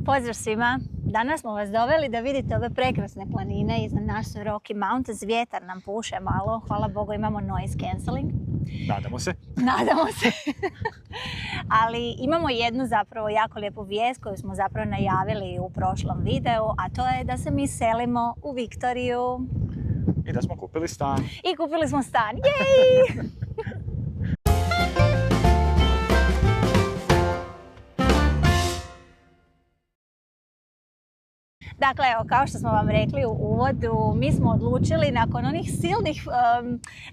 Pozdrav svima! Danas smo vas doveli da vidite ove prekrasne planine iznad nas su Rocky Mountains. Vjetar nam puše malo, hvala Bogu imamo noise cancelling. Nadamo se. Nadamo se. Ali imamo jednu zapravo jako lijepu vijest koju smo zapravo najavili u prošlom videu, a to je da se mi selimo u Viktoriju. I da smo kupili stan. I kupili smo stan. Jej! Dakle, evo, kao što smo vam rekli u uvodu, mi smo odlučili nakon onih silnih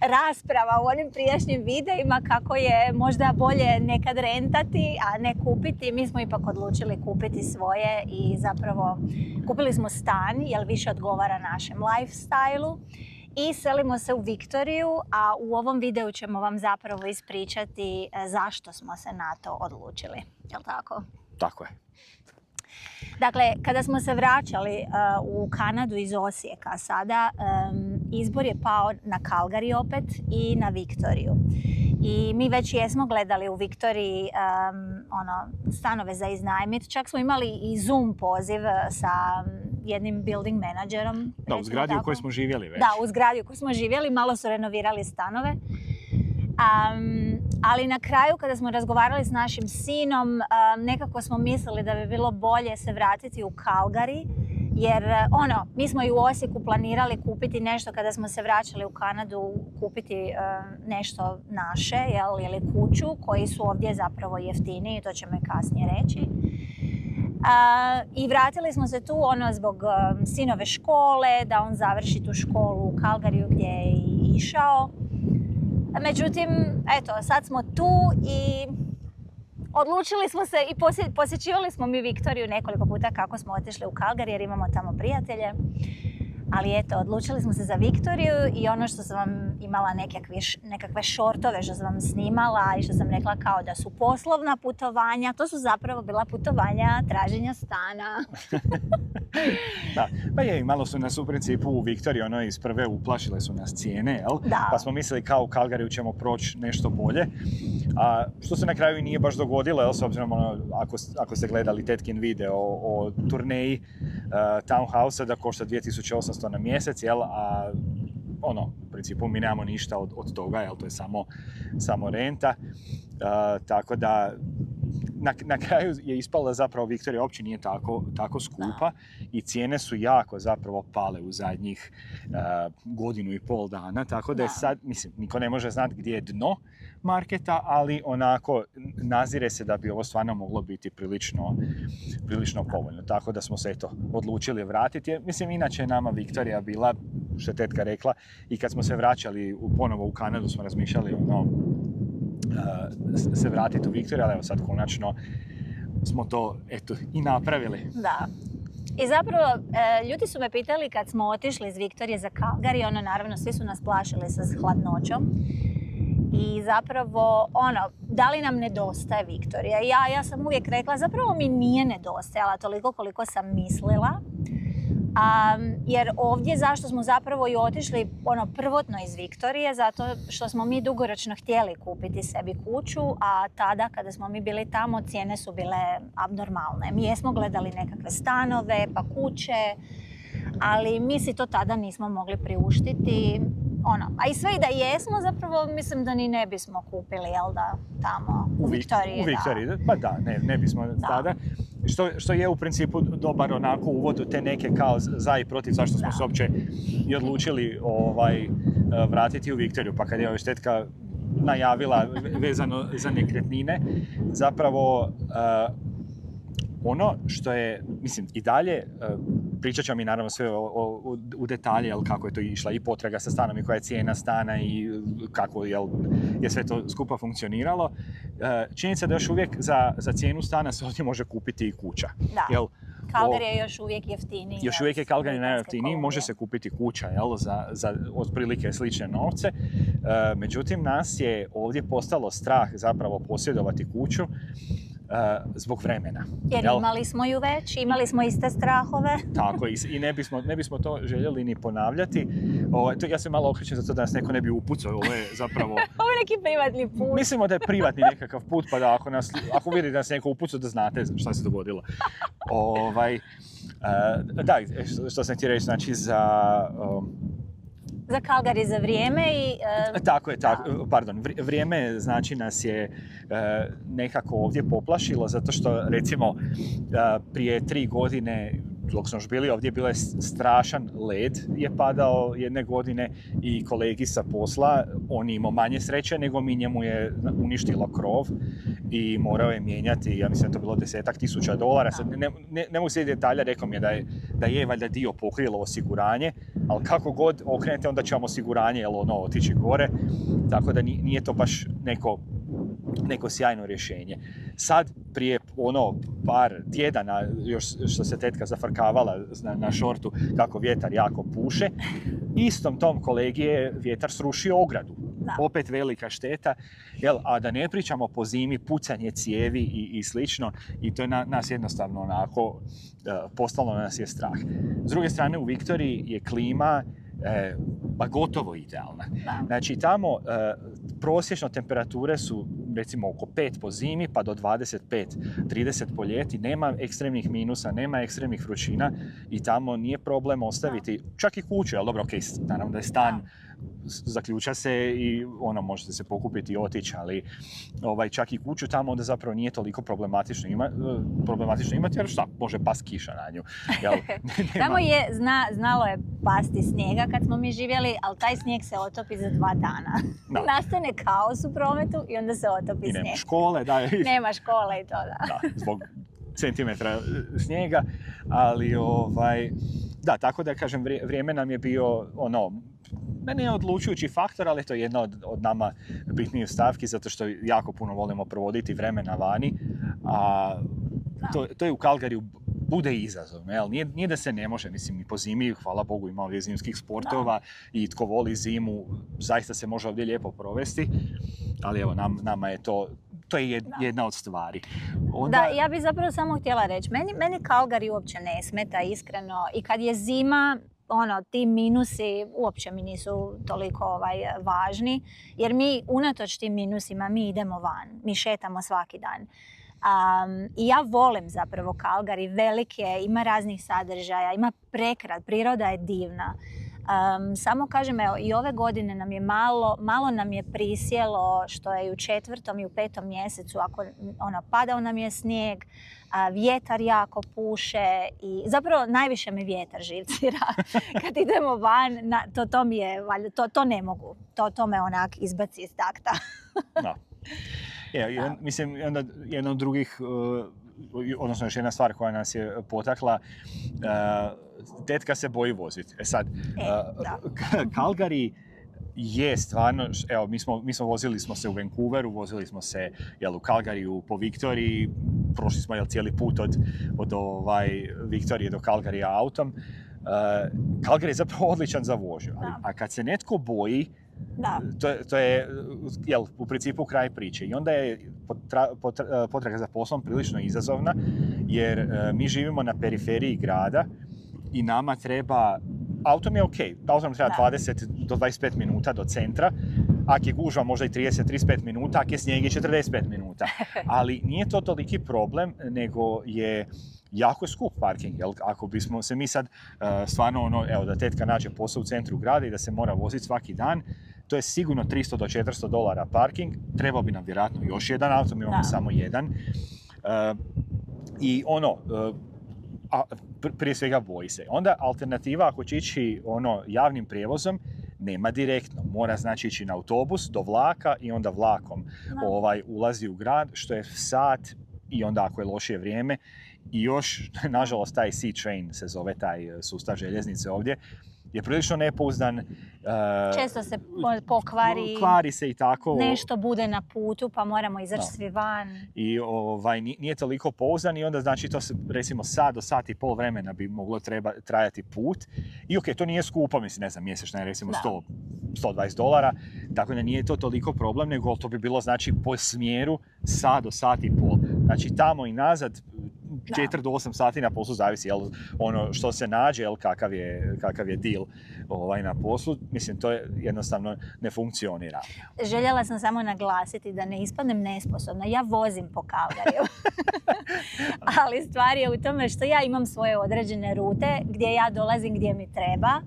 rasprava u onim prijašnjim videima kako je možda bolje nekad rentati, a ne kupiti. Mi smo ipak odlučili kupiti svoje i zapravo kupili smo stan jer više odgovara našem lifestyle-u. I selimo se u Viktoriju, a u ovom videu ćemo vam zapravo ispričati zašto smo se na to odlučili. Jel' tako? Tako je. Dakle, kada smo se vraćali u Kanadu iz Osijeka sada, izbor je pao na Calgary opet i na Viktoriju. I mi već jesmo gledali u Viktoriji stanove za iznajmiti. Čak smo imali i Zoom poziv sa jednim building menadžerom. Da, u zgradi u kojoj smo živjeli već. Da, u zgradi u kojoj smo živjeli, malo su renovirali stanove. Ali na kraju kada smo razgovarali s našim sinom, nekako smo mislili da bi bilo bolje se vratiti u Calgary, jer mi smo i u Osijeku planirali kupiti nešto kada smo se vraćali u Kanadu, kupiti nešto naše, ili kuću, koji su ovdje zapravo jeftiniji, to ćemo i kasnije reći. I vratili smo se tu zbog sinove škole, da on završi tu školu u Calgaryju gdje je i išao. Međutim, eto, sad smo tu i odlučili smo se i posjećivali smo mi Viktoriju nekoliko puta kako smo otišli u Calgary jer imamo tamo prijatelje. Ali eto, odlučili smo se za Viktoriju i ono što sam vam imala nekakve šortove što sam vam snimala i što sam rekla kao da su poslovna putovanja, to su zapravo bila putovanja traženja stana. Da, pa je, malo su nas u principu u Viktoriji, iz prve uplašile su nas cijene, jel? Da. Pa smo mislili kao u Calgaryju ćemo proći nešto bolje. A što se na kraju i nije baš dogodilo, jel? S obzirom, ako ste gledali tetkin video o turneji townhouse-a da košta 2800 na mjesec, jel? A u principu mi nemamo ništa od toga, jel? To je samo renta. Tako da na kraju je ispalo da zapravo Viktorija uopće nije tako skupa i cijene su jako zapravo pale u zadnjih godinu i pol dana, tako da je sad, niko ne može znati gdje je dno marketa, ali onako nazire se da bi ovo stvarno moglo biti prilično povoljno, tako da smo se odlučili vratiti. Inače je nama Viktorija bila, što je tetka rekla, i kad smo se vraćali ponovo u Kanadu smo razmišljali se vratiti u Viktoriju, ali evo sad konačno smo to i napravili. Da. I zapravo, ljudi su me pitali kad smo otišli iz Viktorije za Calgary, naravno svi su nas plašili sa hladnoćom. I zapravo, da li nam nedostaje Viktorija? Ja sam uvijek rekla, zapravo mi nije nedostajala toliko koliko sam mislila. Jer ovdje zašto smo zapravo i otišli prvotno iz Viktorije, zato što smo mi dugoročno htjeli kupiti sebi kuću, a tada kada smo mi bili tamo cijene su bile abnormalne. Mi jesmo gledali nekakve stanove pa kuće, ali mi si to tada nismo mogli priuštiti. A i sve i da jesmo, zapravo mislim da ni ne bismo kupili, jel da, tamo u Viktoriji. U Viktoriji, da. Pa da, ne bismo tada. Što je u principu dobar uvod u te neke kao za i protiv zašto smo se uopće i odlučili vratiti u Viktoriju. Pa kad je tetka najavila vezano za nekretnine, zapravo ono što je, i dalje, pričat ću mi naravno sve u detalje, jel, kako je to išla i potraga sa stanom i koja je cijena stana i kako je sve to skupa funkcioniralo. Činjenica da još uvijek za cijenu stana se ovdje može kupiti i kuća. Da. Jel, Calgary je još uvijek jeftiniji. Još uvijek je Calgary najjeftiniji, može se kupiti kuća, jel, za otprilike slične novce. Međutim, nas je ovdje postalo strah zapravo posjedovati kuću. zbog vremena. Jer imali smo ju već, imali smo iste strahove. Tako, i ne bismo to željeli ni ponavljati. Ja se malo okrećem za to da nas neko ne bi upucao. Ovo je zapravo... Ovo je neki privatni put. Mislimo da je privatni nekakav put, pa da ako vidi da nas neko upucao, da znate šta se dogodilo. Da, što sam htio reći, znači za Calgary za vrijeme i... Tako je, pardon. Vrijeme znači nas je nekako ovdje poplašilo, zato što recimo prije 3 godine, dok smo još bili ovdje, bilo je strašan led je padao jedne godine i kolegi sa posla, on imao manje sreće nego mi, njemu je uništilo krov i morao je mijenjati, ja mislim da to bilo $10,000. Sad ne mogu se detalja, rekao mi je da je valjda dio pokrilo osiguranje, ali kako god okrenete, onda će vam osiguranje otići gore, tako da nije to baš neko sjajno rješenje. Sad, prije par tjedana, još što se tetka zafrkavala na šortu kako vjetar jako puše, istom tom kolegi je vjetar srušio ogradu. Da. Opet velika šteta, a da ne pričamo po zimi, pucanje cijevi i slično, i to je nas jednostavno onako, postalo nas je strah. S druge strane, u Viktoriji je klima gotovo idealna. Da. Znači tamo prosječno temperature su recimo oko 5 po zimi pa do 25-30 po ljeti, nema ekstremnih minusa, nema ekstremnih vrućina i tamo nije problem ostaviti čak i kuću, ali dobro, naravno da je stan, zaključa se i možete se pokupiti i otići, ali čak i kuću tamo onda zapravo nije toliko problematično imati, jer šta, može past kiša na nju. Tamo je, znalo je pasti snijega kad smo mi živjeli, ali taj snijeg se otopi za 2 dana. Nastane kaos u prometu i onda se otopi snijeg. I nema škole, da. Nema škole i to, da. Zbog centimetra snijega, ali da, tako da kažem, vrijeme nam je bio meni je odlučujući faktor, ali to je jedna od nama bitnijih stavki, zato što jako puno volimo provoditi vremena vani, a to je u Calgaryju bude izazovno, jel? Nije da se ne može, mislim, i po zimi, hvala Bogu, ima ovdje zimskih sportova i tko voli zimu, zaista se može ovdje lijepo provesti, ali evo, nama je to je jedna od stvari. Da, ja bih zapravo samo htjela reći, meni Calgary uopće ne smeta, iskreno, i kad je zima, ti minusi uopće mi nisu toliko važni, jer mi unatoč tim minusima mi idemo van, mi šetamo svaki dan. I ja volim zapravo Calgary, velik je, ima raznih sadržaja, ima priroda je divna. Samo kažem, evo, i ove godine nam je malo nam je prisjelo što je i u 4. i u 5. mjesecu, padao nam je snijeg, vjetar jako puše i zapravo najviše me vjetar živcira. Kad idemo van, to mi je, to ne mogu, to me onak izbaci iz takta. No. Mislim, onda jedna od drugih, odnosno još jedna stvar koja nas je potakla, tetka se boji voziti. Calgary je stvarno, evo, mi smo vozili smo se u Vancouveru, vozili smo se u Calgaryu po Viktoriji, prošli smo cijeli put od Viktorije do Calgaryja autom. Calgary je zapravo odličan za vožnju, a kad se netko boji, to je u principu kraj priče. I onda je potraga za poslom prilično izazovna, jer mi živimo na periferiji grada i nama treba, autom je autom treba 20 do 25 minuta do centra, ako je gužva možda i 30-35 minuta, ako je snijeg je 45 minuta. Ali nije to toliki problem, nego je jako skup parking, jel? Ako bismo se mi sad stvarno, da tetka nađe posao u centru grada i da se mora voziti svaki dan, to je sigurno $300 do $400 parking, trebao bi nam vjerojatno još jedan auto, mi imamo samo jedan. I prije svega boji se. Onda alternativa, ako će ići javnim prijevozom, nema direktno. Mora znači ići na autobus do vlaka i onda vlakom ulazi u grad, što je sat i onda ako je lošije vrijeme. I još, nažalost, taj C-Train se zove, taj sustav željeznice ovdje, je prilično nepouzdan. Često se pokvari. Kvari se i tako. Nešto bude na putu pa moramo izaći svi van. I nije toliko pouzdan i onda znači to se recimo sat do sat i pol vremena bi moglo trajati put. I to nije skupo, mislim, ne znam, mjesečno je recimo $120, tako da nije to toliko problem, nego to bi bilo znači po smjeru sat do sat i pol. Znači tamo i nazad 4 do 8 sati na poslu, zavisi jel, ono što se nađe, jel, kakav je deal na poslu. Mislim, to je jednostavno ne funkcionira. Željela sam samo naglasiti da ne ispadnem nesposobna. Ja vozim po Calgaryju. Ali stvar je u tome što ja imam svoje određene rute gdje ja dolazim gdje mi treba.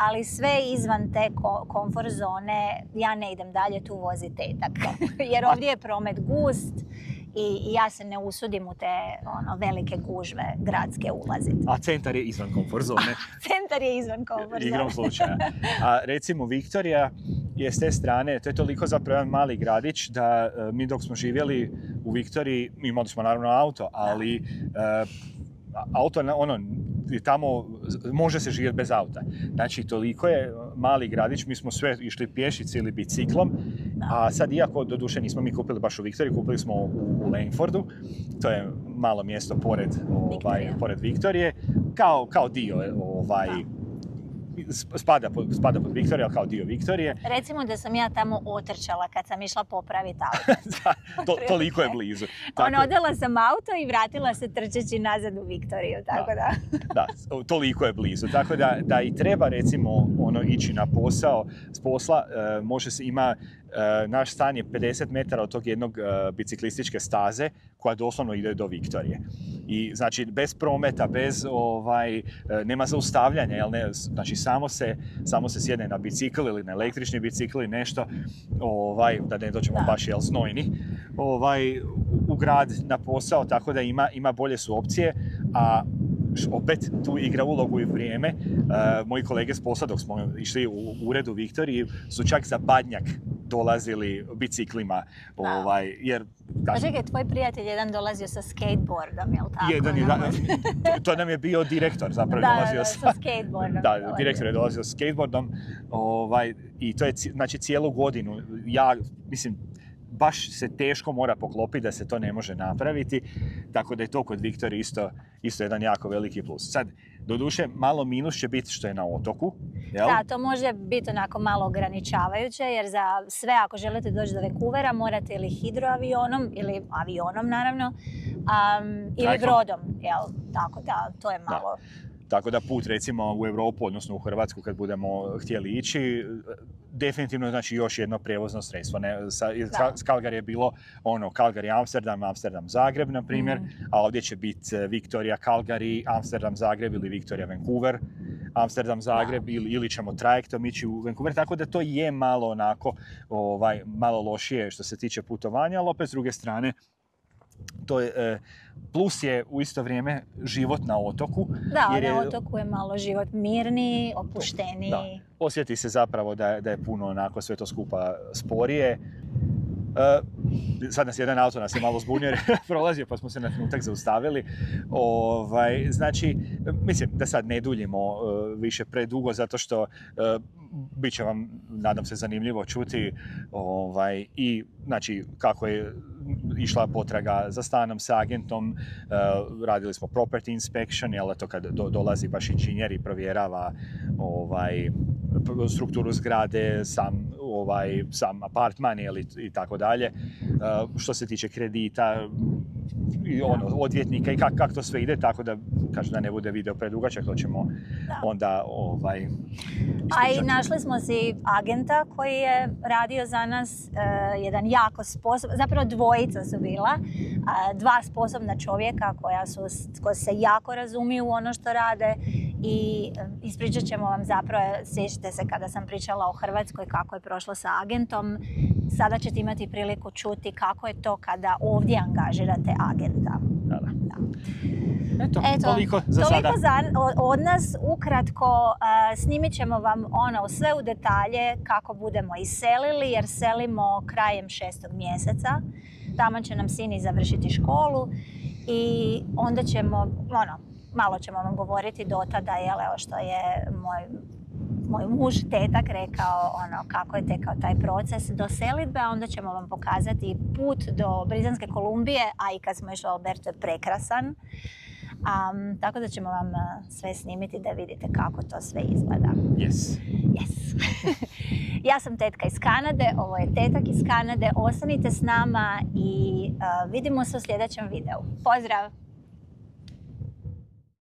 Ali sve izvan te komfort zone, ja ne idem dalje, tu vozi tetak. Jer ovdje je promet gust i ja se ne usudim u te velike gužve gradske ulaziti. A centar je izvan komfort zone. Centar je izvan komfort zone. Igrom slučaja. A recimo Viktorija je s te strane, to je toliko zapravo jedan mali gradić da mi dok smo živjeli u Viktoriji, imali smo naravno auto, ali auto tamo može se živjeti bez auta. Znači, toliko je mali gradić, mi smo sve išli pješice ili biciklom, a sad iako doduše nismo mi kupili baš u Viktoriji, kupili smo u Langfordu, to je malo mjesto pored Viktorije, kao dio spada pod Viktoriju, ali kao dio Viktorije. Recimo da sam ja tamo otrčala kad sam išla popraviti auto. Toliko je blizu. Odala sam auto i vratila se trčeći nazad u Viktoriju, tako da. Da, toliko je blizu. Tako da i treba recimo ići na posao s posla, ima naš stan je 50 metara od tog jednog biciklističke staze koja doslovno ide do Viktorije. I znači bez prometa, nema zaustavljanja, jel ne? Znači samo se sjedne na bicikl ili na električni bicikl ili nešto, da ne dođemo baš znojni, u grad na posao, tako da ima bolje su opcije, a opet tu igra ulogu i vrijeme. Moji kolege s posla dok smo išli u ured u Viktoriji su čak za Badnjak dolazili biciklima, jer... Čekaj, tvoj prijatelj jedan dolazio sa skateboardom, jel tako? To nam je bio direktor, zapravo dolazio sa skateboardom. Da, direktor je dolazio sa skateboardom, i to je, znači, cijelu godinu, mislim, baš se teško mora poklopiti da se to ne može napraviti, tako da je to kod Viktorije isto jedan jako veliki plus. Sad, doduše, malo minus će biti što je na otoku. Jel? Da, to može biti onako malo ograničavajuće, jer za sve, ako želite doći do Vancouvera, morate ili hidroavionom, ili avionom naravno, ili brodom, jel? Tako da, to je malo... Da. Tako da put recimo u Europu, odnosno u Hrvatsku kad budemo htjeli ići, definitivno znači još jedno prijevozno sredstvo. S Calgary je bilo Calgary Amsterdam, Amsterdam Zagreb na primjer, a ovdje će biti Viktorija Calgary, Amsterdam Zagreb ili Viktorija Vancouver, Amsterdam Zagreb ili ćemo trajektom ići u Vancouver, tako da to je malo onako malo lošije što se tiče putovanja, ali opet s druge strane to je, plus je u isto vrijeme život na otoku. Da, jer na otoku je malo život mirniji, opušteniji. Da. Osjeti se zapravo da je puno onako sve to skupa sporije. Sad nas je malo zbunio jer prolazio pa smo se na trenutak zaustavili. Znači, mislim da sad ne duljimo više predugo zato što bit će vam, nadam se, zanimljivo čuti i znači kako je išla potraga za stanom sa agentom, radili smo property inspection, jel to kad dolazi baš inženjer i provjerava strukturu zgrade, sam apartman i tako dalje. Što se tiče kredita i odvjetnika i kako to sve ide, tako da kažem da ne bude video predugačak, to ćemo onda A i našli smo si agenta koji je radio za nas, jedan jako sposoban, zapravo dvojica su bila, dva sposobna čovjeka koji se jako razumiju u ono što rade i ispričat ćemo vam zapravo, sjećate se kada sam pričala o Hrvatskoj kako je prošlo sa agentom, sada ćete imati priliku čuti kako je to kada ovdje angažirate agenta. Da. Eto, toliko za sada. Od nas, ukratko, snimit ćemo vam sve u detalje kako budemo iselili, jer selimo krajem 6. mjeseca. Tamo će nam sini završiti školu i onda ćemo, malo ćemo vam govoriti do tada, što je moj muž, tetak, rekao kako je tekao taj proces do selidbe, a onda ćemo vam pokazati put do Britanske Kolumbije, a i kad smo išli u Alberto je prekrasan. Tako da ćemo vam sve snimiti da vidite kako to sve izgleda. Yes. Yes. Ja sam tetka iz Kanade, ovo je tetak iz Kanade. Ostanite s nama i vidimo se u sljedećem videu. Pozdrav!